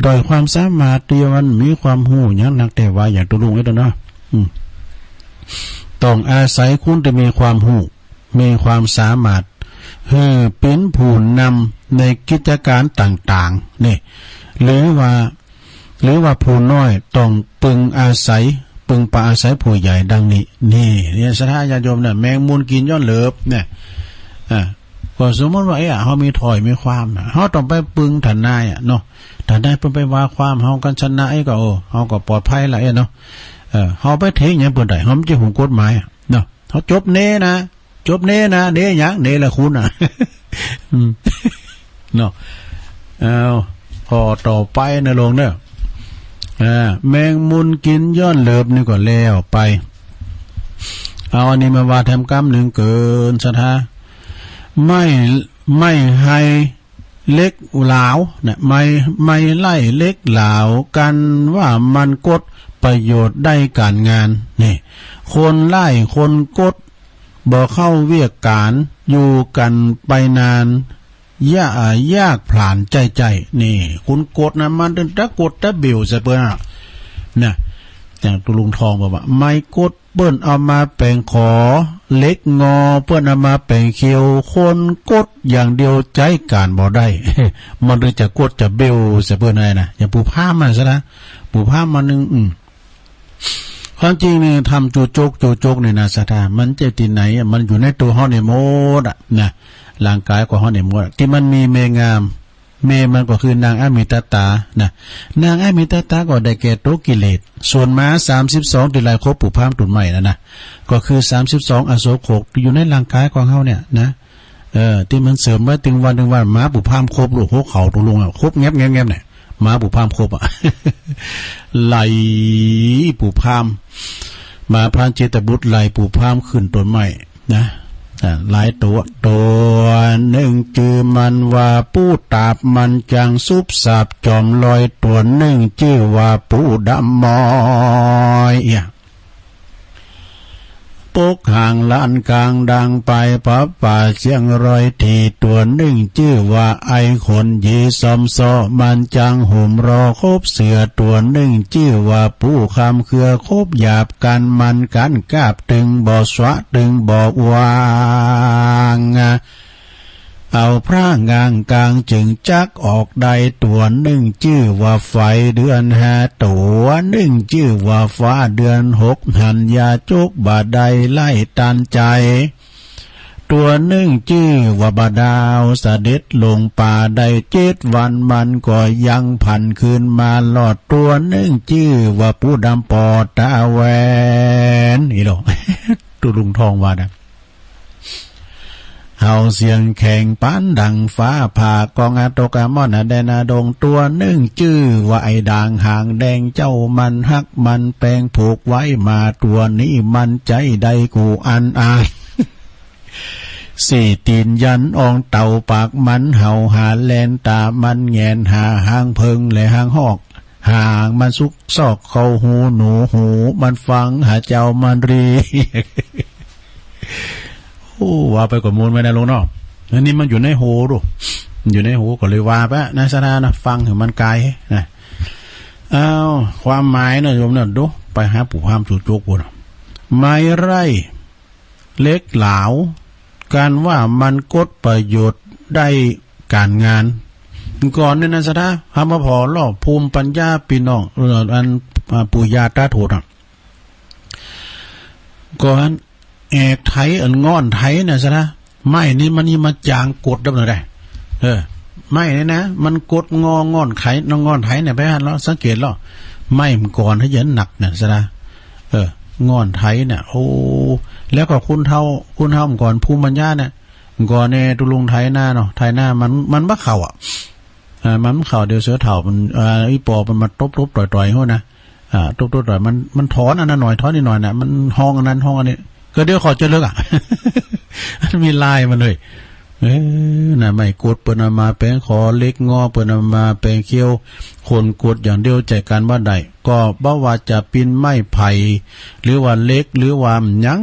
โดยความสามารถที่มันมีความหูอย่างนักแต่ว่าอย่างตัวลุงไอ้ตัวเนาะต้องอาศัยคุณที่มีความหูมีความสามารถเป็นผู้นำในกิจการต่างๆนี่หรือว่าผู้น้อยต้องปึงปาอาศัยผู้ใหญ่ดังนี้นี่สถาญาโยมเนี่ยแมงมุมกินย้อนเหลือบเนี่ยก็สมมติว่าเฮามีถอยมีความเฮาต้องไปปึงฐานนายเนาะฐานนายเพิ่นไปว่าความเฮากันชนะก็เฮาก็ปลอดภัยละเนาะเฮาไปเทหยังเพิ่นได้เฮาจะหูกฎหมายเนาะเฮาจบเนนะเนหยังเนละคุณเนาะพอต่อไปในโรงเด้อแมงมุมกินย้อนเหลือบนี่ก็แล้วไปเอาอันนี้มาว่าทำกรรมหนึ่งเกินสถาไม่ให้เล็กเหลาเนี่ยไม่ไล่เล็กเหลากันว่ามันกดประโยชน์ได้การงานนี่คนไล่คนกดบ่เข้าเวียกการอยู่กันไปนานยากผ่านใจนี่คุณกดนะมันตะกดตะเบี่ยวซะเปิ้นนะอย่างตุลุงทองบอกว่าไม่กดเปิ้นเอามาแปลงขอเล็กงอเปิ้นเอามาแปลงเขียวคนกดอย่างเดียวใจการบ่ได้ มันเลยจะกดจะเบี่ยวซะเปิ้นอะไรนะอย่าปูผ้ามาซะนะปูผ้ามานึงความจริงนี่ทำจูโจกนี่นะสถามันจะที่ไหนมันอยู่ในตัวเฮานี่หมดนะร่างกายของเฮานี่หมดที่มันมีเมงามเมมันก็คือนางอมิตตานะนางอมิตตาก็ได้แก่โตกิเลสส่วนม้า32ที่ลายครบปุพามตุนใหม่นะก็คือ32อโศก6อยู่ในร่างกายของเฮาเนี่ยนะที่มันเสริมไว้ถึงวันม้าปุพามครบลูกเขาตุลุงครบแงบเนี่ยม้าปุพามครบไหลปุพามมาพรานเจตบุตรไหลปุพามขึ้นต้นใหม่นะหลายตัวหนึ่งชื่อมันว่าปูตาบมันจังซุบสาบจอมลอยตัวหนึ่งชื่อว่าปูดำมอยปู ปกห่างล้านกลางดังไปป้าป่าเสียงรอยทีตัวหนึ่งชื่อว่าไอคนยีซอมซอมันจังห่มรอคบเสือตัวหนึ่งชื่อว่าผู้คำเครือคบหยาบกันมันกันกาบตึงบ่อสวะตึงบ่อวางเอาพระงางกลางจึงจักออกได้ตัวหนึ่งชื่อว่าไฟเดือนห้าตัวหนึ่งชื่อว่าฟ้าเดือนหกหันยาจุกบาดใดไล่ตันใจตัวหนึ่งชื่อว่าบาดาวเสด็จลงป่าได้7 วันมันก็ยังผันคืนมาหลอดตัวหนึ่งชื่อว่าผู้ดำปอตาแวนนี่หรอ ตุลุงทองว่านะเฮาเสียงแข่งปั้นดังฟ้าผ่ากองอาโตกามอนแดนาดงตัวหนึ่งชื่อว่าไอ้ด่างหางแดงเจ้ามันฮักมันแปลงผูกไว้มาตัวนี้มันใจใดกูอันอายสี่ตีนยันอองเต่าปากมันเห่าหาแลนตามันแงนหาหางเพิงและหางหอกหางมันซุกซอกเข้าหูหนูหูมันฟังหาเจ้ามันรีโอ้ว่าไปกับมูลไม่ได้ลงเนาะอันนี้มันอยู่ในหูดูอยู่ในหูก็เลยว่าปะนะสนานะฟังถึงมันไกลนะอ้าวความหมายนะโยมเนี่ยดูไปหาปู่พามจุจุกบุญไม้ไร่เล็กเหลาการว่ามันกดประโยชน์ได้การงานก่อนเนี่ยนะสนาหามาพอล่อภูมิปัญญาพี่น้องอันปู่ย่าตาโถดก่อนแอกไทยอันงอนไทยนะซะนะไม่นี่มันนี่มาจางกดดับหน่อยได้ไม่เนี่ยนะมันกดงอนไข่นงอนไทยเนี่ยไปฮะแล้วสังเกตแล้วไม่มันก่อนให้เย็นหนักเนี่ยซะนะงอนไทยเนี่ยโอ้แล้วก็คุณเท่าก่อนภูมิปัญญาเนี่ยก่อนเนี่ยตุลุงไทยหน้าเนาะไทยหน้ามันบ้าเข่ามันเข่าเดียวเสือเถ่ามันไอ้ปอมันมาตบต่อยๆเขานะตบต่อยมันถอนอันนั้นหน่อยถอนนิดหน่อยนะมันห้องอันนั้นห้องอันนี้ก็เดี๋ยวขอจะเลิกมีลายมันเลยน่ะไม่กดเปิดมาแปลงขอเล็กงอเปิดมาแปลงเขี้ยวคนกดอย่างเดียวใจการว่าใดก็บ่ว่าจะปีนไม้ไผ่หรือว่าเล็กหรือว่ายัง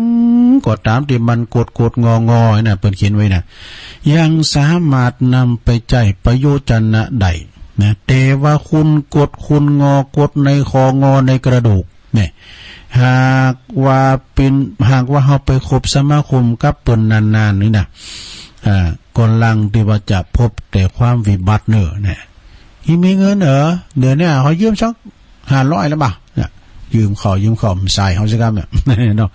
ก็ตามที่มันกดงอน่ะเปิดเขียนไว้น่ะยังสามารถนำไปใจประโยชน์นะใดนะแต่ว่าคุณกดคุณงอกดในคองอในกระดูกเนี่ยหากว่าเขาไปคบสมาคมกับเปิ้นนานๆนี่นะก่อนลังที่ว่าจะพบแต่ความวิบัติเนอะเนี่ยมีเงินเดี๋ยวนี้เขายืมสัก500แล้วป่ะเนี่ยยืมเขาใส่เขาสิครับเนี่ยเนาะ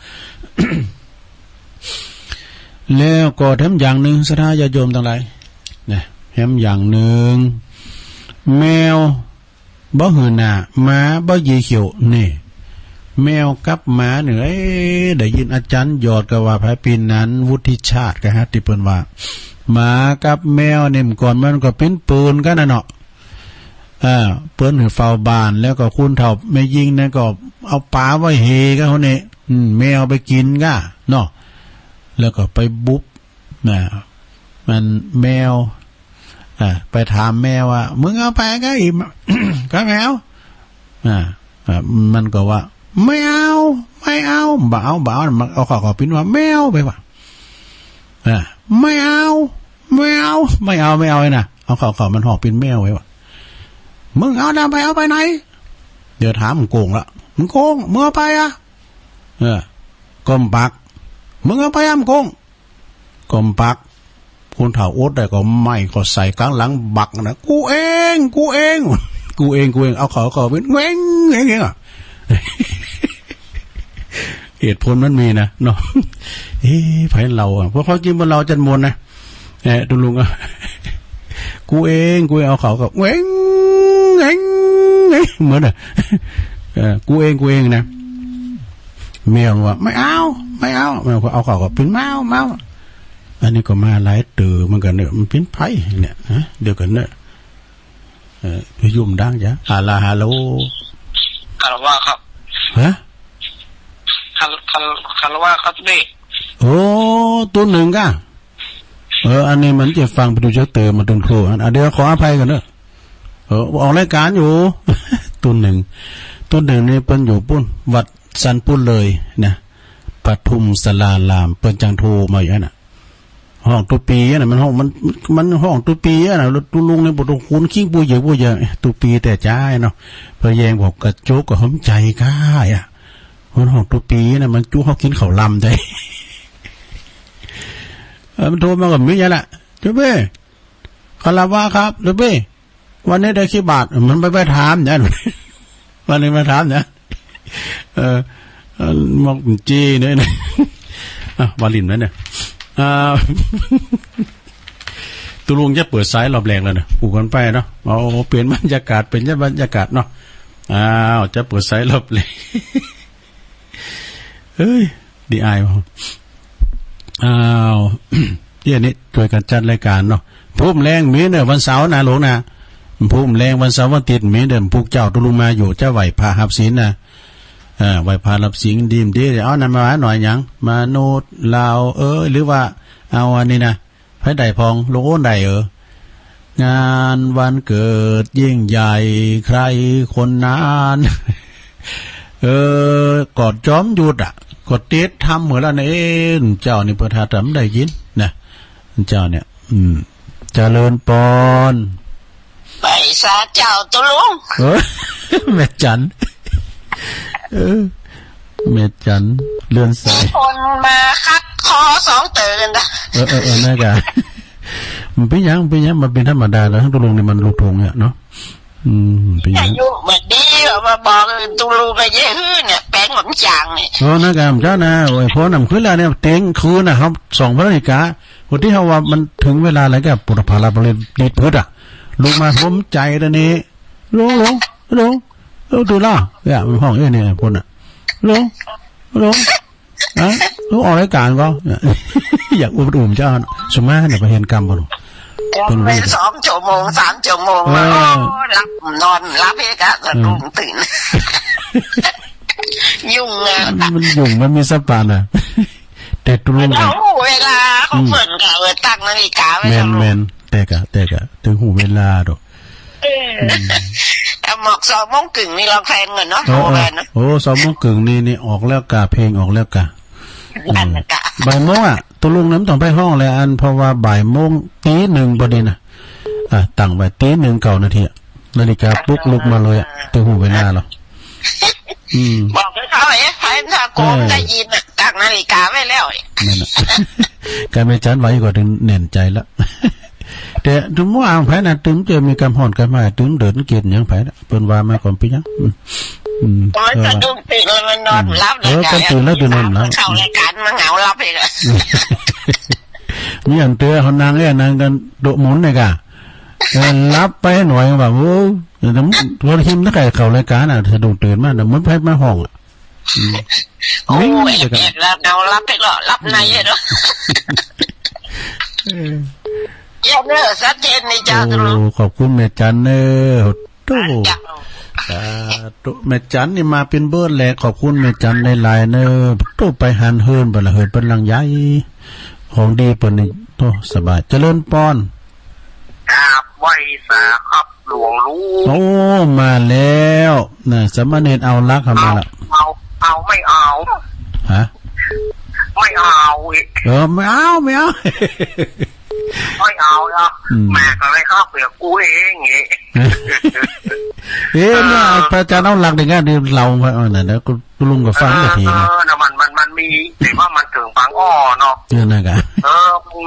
แล้วก็แถมอย่างหนึ่งสถาญาโยมทั้งหลายเนี่ยแถมอย่างหนึ่งแมวบ่หือหน้าหมาบ่ยีเขียวนี่แมวกับหมาเนี่ยได้ยินอาจารย์ยอดก็ว่าพระปีนั้นวุฒิชาติก็ฮะที่เปิ้นว่าหมากับแมวเนี่ยก่อนมันก็เป็นปืนกันนะเนาะเปิ้นให้เฝ้าบ้านแล้วก็คุณเฒ่าไม่ยิงนะก็เอาปลาไว้เฮกันเฮานี่แมวไปกินก็เนาะแล้วก็ไปบุบมันแมวไปถามแมวว่ามึงเอาไปก็อีก็แมวมันก็ว่าไม่เอาบ่เอามันเอาขอพินว่าแมวไปว่ะไม่เอาเลยนะเอาขอมันหอกพินแมวไว้ว่ะมึงเอาดำไปเอาไปไหนเดี๋ยวถามมึงโกงละมึงโกงมึงเอาไปก้มปักมึงเอาไปมึงโกงก้มปักคุณเฒ่าโอ๊ตได้ก็ไม่ก็ใส่กลางหลังบักนะกูเองเอาขอเป็นเง้งอ่ะเหตุผลมันมีนะเนาะไผเราเพราะเขากินบนเราจันมนนะตุลุงกูเองเอาเขาก็เง้งเหมือนกูเองนะแมวว่าไม่เอาแมวก็เอาเขาก็เป็นแมวอันนี้ก็มาหลายตื่อมันกันเนี่ยมันเป็นไผเนี่ยเดี๋ยวกันเนี่ยยุ่มดังจ้ะฮัลโหลคารวะครับคารวะครับนี่โอ้ตัวหนึ่งก็อันนี้มันจะฟังไปดูเจ้าเติมมาตรงโทรเดี๋ยวขออภัยกันเนอะออกรายการอยู่ ตัวหนึ่งนี่เป็นอยู่ปุ้นวัดสันปุ้นเลยนะ ปทุมสลารามเปิ้นจังโทรมาอย่างน่ะห้องตุปีน่ะมันห้องมันห้องตุปีน่ะตุลุงในบ่ต้องคุ้นคิงปูเยอะตุปีแต่จ้ายเนาะเพิ่นแยงบอกกระโจกก็หอมใจก้าอ่ะห้องตุปีน่ะมันจู้เฮากินข้าวลำได้มันโทรมากับมื้อยังล่ะเจ้าเบ้คาราวะครับเจ้าเบ้วันนี้ได้กี่บาทมันไปถามเนี่ยวันนี้มาถามเนี่ยมอกจีเนี่ยนะวาลินนั่นเนี่ยตุลุงจะเปิดสายรอบแรงแล้วเนี่ยปลูกกันไปเนาะเอาเปลี่ยนบรรยากาศเป็นบรรยากาศเนาะจะเปิดสายรอบแรงเฮ้ยดีอายว่ะเดี๋ยวนี้ช่วยกันจัดรายการเนาะพุ่มแรงมีเนี่ยวันเสาร์นะหลวงนะพุ่มแรงวันเสาร์วันติดมีเดิมพวกเจ้าตุลุงมาอยู่เจ้าไหวพาหับศีลนะไหวพารับศีลดีมดีเดี๋ยวเอานำมาหน่อยยังมาโนดลาวหรือว่าเอาอันนี้นะไผ่ใดพองโลโก้ใดงานวันเกิดยิ่งใหญ่ใครคนนั้นกอดจอมหยุดกดเต็ดทำเหมือนแล้วเนี่ยเจ้านี่ประทาทำได้ยินนะเจ้าเนี่ยเจริญปอนไปซาเจ้าตุลุงแม่จันแม่จันเลื่อนสายคนมาคัดคอ2ตื่นนะน่ากะมันเป็นยังมันเป็นธรรมดาแล้วทั้งตุลุงนี่มันลูกทงเนี่ยเนาะเป็นยังอายุมันดีมาบอกตุลุงก็เยอะเนี่ยแป้งหอมจางเนี่ยน่ากะเจ้านะโอ้ยพอนำขึ้นแล้วเนี่ยเต็งคืนนะครับ2 พฤศจิกาวันที่เฮาว่ามันถึงเวลาแล้วก็ปุถะภาระบริเดชพืชลูกมาผมใจตอนนี้ลงดูล่ะเนี่ยมันห้องเนี่ยพ่นลงลูกออกรายการก็อยากอุ่มเจ้าสมัยเนี่ยไปเห็นกรรมบ่เป็น2 ชั่วโมง 3 ชั่วโมงรับนอนรับเอกะก็ลุงตื่นยุ่งมันยุ่งมันมีสัปดาห์น่ะแต่ตุลุงเวลาเขาเปิดก็ตั้งนาฬิกาไว้แม่นแต่กะถึงหูเวลาดอกแต่หมอก2 โมงครึ่งนี่เราแพงเงินเนาะโอ้2 โมงครึ่งนี่ออกแล้วกะเพลงออกแล้วกะบ่ายโมงตุลุงน้ำต้องไปห้องเลยอันเพราะว่าบ่ายโมงตี 1พอดีนะตั้งไว้ตี 1 9 นาทีนาฬิกาปุ๊กลุกมาเลยถึงหูเวลาหรอบอกให้เขาให้ถ้าโกงได้ยินตั้งนาฬิกาไว้แล้วนั่นน่ะการไม่จันไว้ก็ถึงแน่นใจแล้วแต่ถึงว่าไผน่ะถึงจะมีกำฮ้อนกันมาถึงเดินเกียรติหยังไผน่ะเพิ่นว่ามาก่อนไปยังจะดุ้งตื่นแล้วมันนอนรับก็ตื่นแล้วนอนแล้วเข้ารายการมาเหงารับอีกมีอันเตือเขานางนางกันโดหมุนนี่กะรับไปหน่อยแบบโอ้พอทิมถ้าใครเข้ารายการสะดุ้งตื่นมาเหมือนไผมาห้องโอ้ยเรารับไปแล้วรับในเนาะเยอะเนอะชัดเจนในจ้าตุลุงขอบคุณแม่จันเนอะโตแม่จันนี่มาเป็นเบิร์ดแหละขอบคุณแม่จันในลายเนอะโตไปหันเฮินบ่ละเฮินเป็นลังใหญ่ของดีเปิ้นนี่โตสบายเจริญปอนครับไว้สาครับหลวงลูกโอ้มาแล้วน่ะสมณเณรเอาลักเข้ามาละเอาไม่เอาฮะไม่เอาไม่เอาไม่เอานะแม่ก็ไม่เข้าเปลือกกูเองงี้เนี่ยพระอาจารย์เอาหลักในงานที่เราเนี่ยนะกูลุงกับฟังกับทีนะมันมีแต่ว่ามันถึงบางอ้อเนาะเนี่ยนะกะ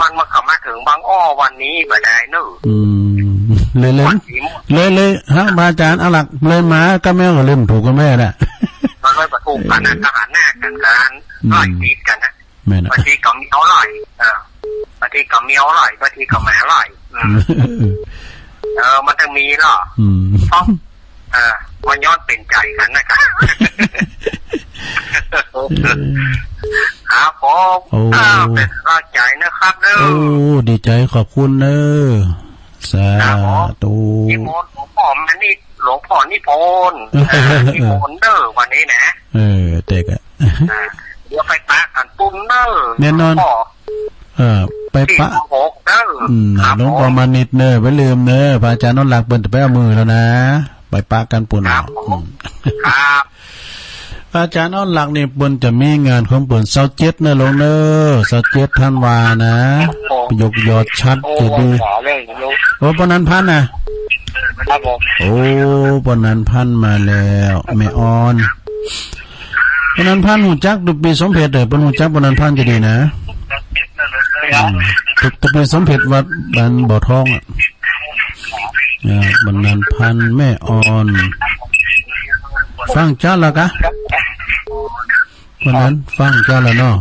มันมาขับมาถึงบางอ้อวันนี้ไปได้เนอะเลยฮะพระอาจารย์เอาหลักเลยมาก็แม่ก็เล่มถูกกับแม่แหละมันเลยประตูกันนะทหารแน่กันไล่ตีกันนะบางทีก็มีเอาไล่บางทีก็มีเอาไล่บางทีก็แม่ไล่มันจะมีหรอเพราะมันย้อนเป็นใจกันนะครับครับผมเป็นร่างใจนะครับเด้อโอ้ดีใจขอบคุณเนอะสาธุนิมนต์หลวงพ่อมานี่หลวงพ่อนิพนธ์นิมนต์เด้อวันนี้นะเด็กเดี๋ยวไปปะกันปุ่มเด้อแน่นอนไปปะหลวงพ่อมานิดเนอะไปลืมเนอะพระอาจารย์นนท์หลักเปิดไปเอามือแล้วนะไปปะกันปุ่นครับ อาจารย์อ้อนหลักนี่เปิ้นจะมีงานของเปิ้น27นะลงเด้อ27ธันวานะยกยอดชัดจะดีโอ้ปนันพันนะครับผมโอ้ปนันพันมาแล้วแม่ออนปนันพันหูจักตุปีสมเพชเด้อเปิ้นหูจักปนันพันจะดีนะตุปีสมเพชวัดบ้านบ่อทองอ่ะปนันพันแม่ออนฟังจ้าละกะวันนั้นฟังจ้าละเนาะ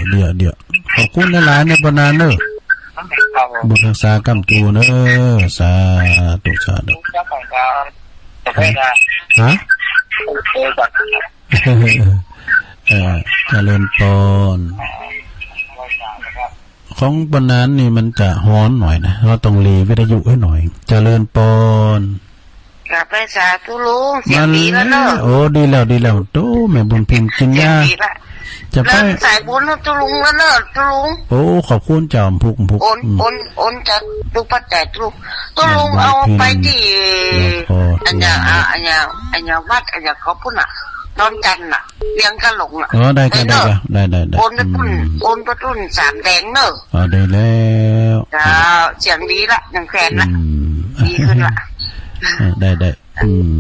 เดี๋ยวขอบคุณหลายๆในปนานเนอะบุญรักษากำจูเนอะสาธุฮะเจริญพรของปนานนี่มันจะฮ้อนหน่อยนะเราต้องรีวิทยุให้หน่อยเจริญพรกลับไปสาธุลุงเสียงดีแล้วเนอะโอ้ดีแล้วโตแม่บุญพิมพ์กินยาจะไปใส่บุญตุลุงแล้วเนอะตุลุงโอ้ขอบคุณจอมพุกโอนจากลูกปัจจัยตุลุงเอาไปที่อันอย่างวัดอันอย่างเขาพูดน่ะนอนจันน่ะเลี้ยงกระหลงน่ะได้โอนประตุน3 แดงเนอะได้แล้วเสียงดีละ1 แสนละดีขึ้นละได้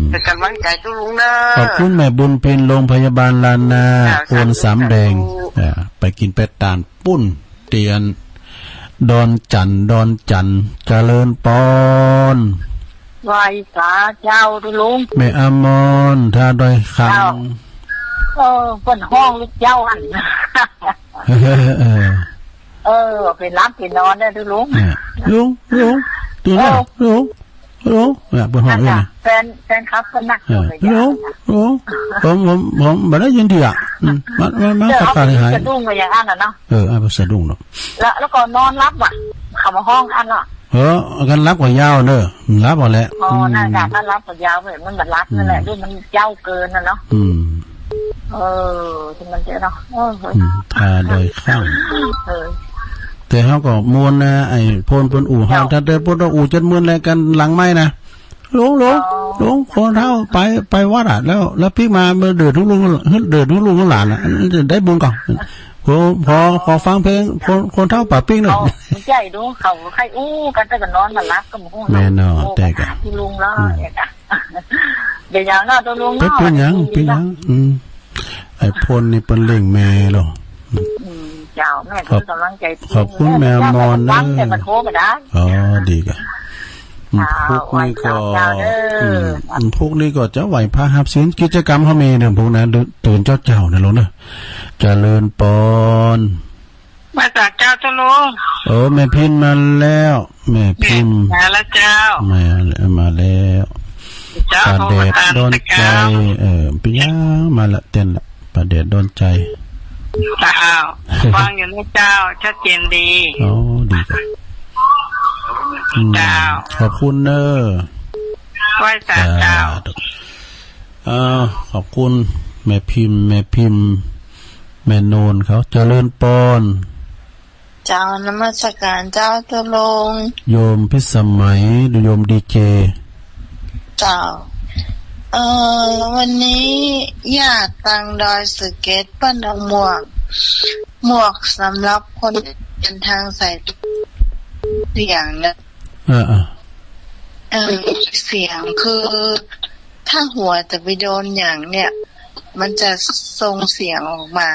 เป็นกำลังใจตุลุงเนอะขอบคุณแม่บุญเพ็ญโรงพยาบาลลานนาโอน3 แดงไปกินเป็ดตาลปุ้นเตียนดอนจันเจริญปอนไหว้สาเจ้าตุลุงแม่อมรท่าดอยคำเป็นห้องลูกเจ้าอันเป็นรับเป็นนอนได้ตุลุงตัวลุงบนห้องเลยแฟนครับก็นักลุงผมไม่ได้ยินทีอ่ะมาสักการหายสะดุ้งอย่างอันน่ะเนาะไปสะดุ้งเนาะแล้วก็นอนรับอ่ะเข้ามาห้องอันเนาะกันรับกว่ายาวเนอะรับหมดแล้วน่าจะรับกว่ายาวเหมือนมันแบบรับนั่นแหละด้วยมันเจ้าเกินนะเนาะที่มันเจ๊เนาะทาโดยข้างแต่เขาก็มวนนะไอ้พลอู่เขาถ้าเดินพลอู่จะมวนอะไรกันหลังไม้นะลุงคนเท่าไปวัดอ่ะแล้วพี่มาเมื่อเดือดทุกลุงหลานอ่ะจะได้บุญก่อนขอฟังเพลงคนเท่าป่าปิ้งหน่อยใช่ดูเขาใครอู้กันแต่ก็นอนมารับก็มุ่งแม่นอแต่ก็ที่ลุงแล้วเดี๋ยวอย่างน่าตัวลุงเป็นยังไอ้พลนี่เป็นเล่งแม่หรอเจ้าแม่ทุกกำลังใจขอบคุณแม่มอนนะแต่มันโทรมาได้ดีกันพวกนี้ก็จะไหวพระหับศีลกิจกรรมเขามีเนี่ยพวกนั้นตื่นเจ้าเนี่ยลงเนอะเจริญปอนมาจากเจ้าตุลุงแม่พิมพ์มาแล้วแม่พิมพ์มาแล้วเจ้ามาแล้วปลาเด็ดโดนใจปีย่ามาละเต้นละปลาเด็ดโดนใจฟังอยู่นะเจ้าชัดเจนดีดีกันขอบคุณเนอะไหว้ศาลเจ้าขอบคุณแม่พิมพ์แม่โนนเขาเจริญปอนเจ้านมัสการเจ้าตุลงโยมพิสมัยโยมดีเจเจ้าวันนี้ญาติตังดอยสะเก็ดปั้นเอาหมวกสำหรับคนเดินทางใส่เสียงนะเสียงคือถ้าหัวจะไปโดนอย่างเนี่ยมันจะส่งเสียงออกมา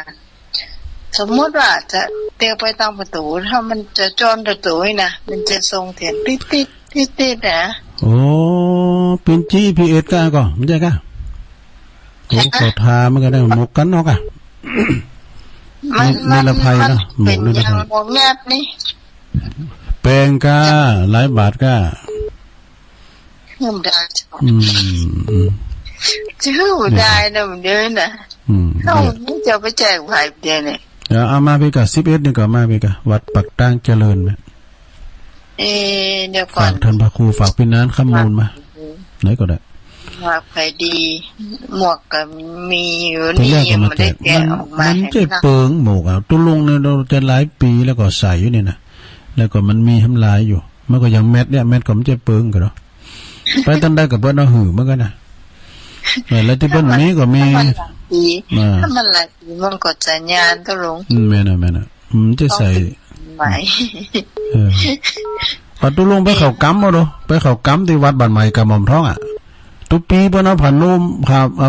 สมมติว่าจะเตียวไปตามประตูถ้ามันจะจนประตูนะมันจะส่งเสียงติดนะเป็นGPS ก็ไม่ใช่ก็ขอทามันก็ได้หมกกันเนาะกะมันละภัยนะหมกนี่ละภัยหมกแงบนี่แปลงก้าหลายบาทก้าเงินได้ชื่อได้นะมันเดินนะเขาจะไปแจกไผ่เดียวเนี่ยเอามาไปกับ11นี่ก็มาไปกับวัดปักตั้งเจริญไหมเดี๋ยวก่อนฝากท่านพระครูฝากพี่น้ำข้อมูลมาไหนก็ได้ว่าใครดีหมวกก็มีอยู่นี่มันได้แกะออกมามันจะเปิงหมวกตุลุงเนี่ยเราจะหลายปีแล้วก็ใส่อยู่นี่นะแล้วก็มันมีทำลายอยู่มันก็ยังเม็ดก็มันจะเปิงกันเนาะไปตั้งได้กับเพื่อนเอาหือเมื่อกันนะ แล้วที่เปิ้นมีก็มีถ้ามันหลายปีมันก็จะญาณตัวลุงแม่น่ะจะใส่ไหมพอตุลุงไปเข้ากำบ่ดูไปเข้ากำที่วัดบ้านใหม่กะหม่อมท้องอ่ะตุปีเพิ่นเอาผ้านุ่ม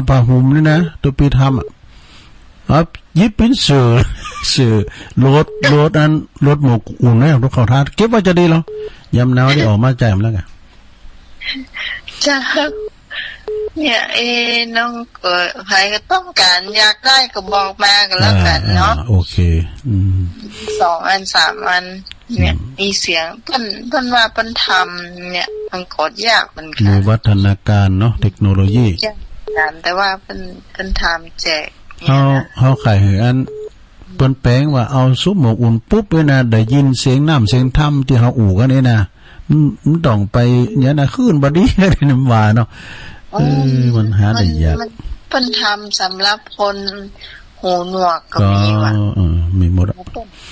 ผ้าห่มนี่นะตุปีทำครับยิบเป็นสื่อรถอันรถหมกอุ่นเนี่ยรถเขาทาเก็บไว้จะดีแล้วยามหนาวที่ออกมาแจ่มแล้วไงจ้าเนี่ยน้องใครก็ต้องการอยากได้ก็บอกมากันแล้วกันเนาะโอเค2 อัน 3 อันเนี่ยมีเสียงเพิ่นว่าเพิ่นทำเนี่ยมันกดยากมันมีวัฒนาการเนาะเทคโนโลยีแต่ว่าเพิ่นทำแจกเฮาขายให้อันเปิ้นแปลงว่าเอาซุปหมกอุ่นปุ๊บเว้ยนะได้ยินเสียงน้ำเสียงถ้ำที่เฮาอู่กันนี่นะมันต้องไปเนี่ยนะขึ้นบ่ดีน้ำว่าเนาะมันหาได้ยากเพิ่นทำสำหรับคนหูหนวกก็มีว่ะมีหมด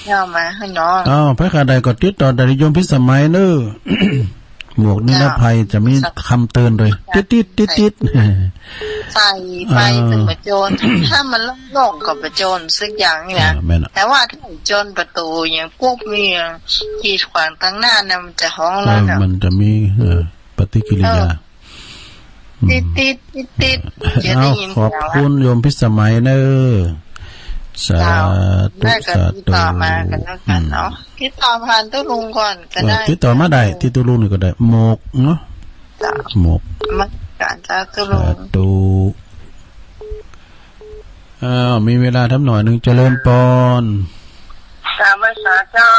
เอามาให้น้องพระคาใดก็ติดต่อได้ยมพิสมัยเด้อหมวกนิรภัยจะมีคำเตือนเลยติดใส่ไปเป็นประโจรถ้ามันโล่งๆกับประโจรสักอย่างเนี่ยแต่ว่าถ้าโจรประตูอย่างพวกมีกีดขวางตั้งหน้านะมันจะห้องแล้วนะมันจะมีปฏิกิริยาติดจะได้ยินขอบคุณโยมพิสมัยเนอสาธุสาธุต่อมากันแล้วกันเนาะติดต่อผ่านตู้ลุงก่อนก็ได้ติดต่อมาได้ที่ตู้ลุงนี่ก็ได้หมกเนาะหมกมาการจ้าตู้ลุงตูมีเวลาทำหน่อยนึงเจริญปอนกราบไหว้สาเจ้า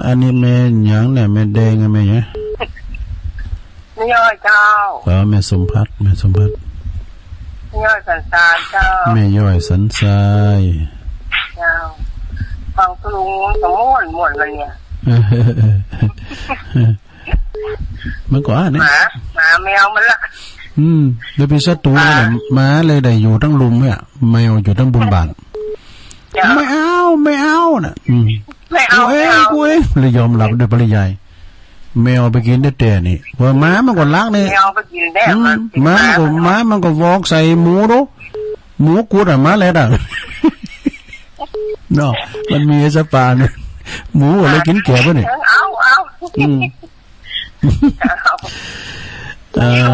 อันนี้แม่หยังเนี่ยแม่แดงไงแม่เนี่ยไม่ย่อยเจ้าแม่สมพัฒน์ไม่ย่อยสันทรายเจ้าแม่ย่อยสันทรายเจ้าฟังตู้ลุงสมม่วนเลยเนี่ยมันก็เนี่ยหมาแมวมันละเดี๋ยวไปศัตรูเลยม้าเลยได้อยู่ทั้งลุมเนี่ยแมวอยู่ทั้งบุญบาทไม่เอาน่ะไม่เอากูเลยยอมรับด้วยปริยายแมวไปกินได้แต่นี่พอม้ามันก็ลักเนี่ยแมวไปกินได้ม้ามันก็วอกใส่หมูดูหมูกูดม้าแล้วด่ะเนาะมันมีสปาเนี่ยหมูอะไรกินแก่ป่ะเนี่ยเอา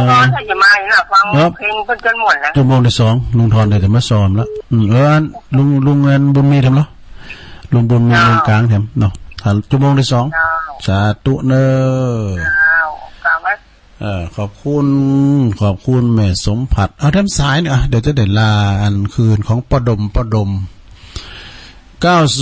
ตอนถ้าจะมาน่ะฟังเพลงเพิ่นจนหมดแล้วชั่วโมงที่2ลุงทอนได้แต่มาซ้อมแล้วลุงเงินบุญมีทำแล้วลุงบุญมีลุงกลางแถมเนาะชั่วโมงที่2สาธุเนอขอบคุณแม่สมผัสทางซ้ายเนี่ยเดี๋ยวจะได้ลาอันคืนของประดม90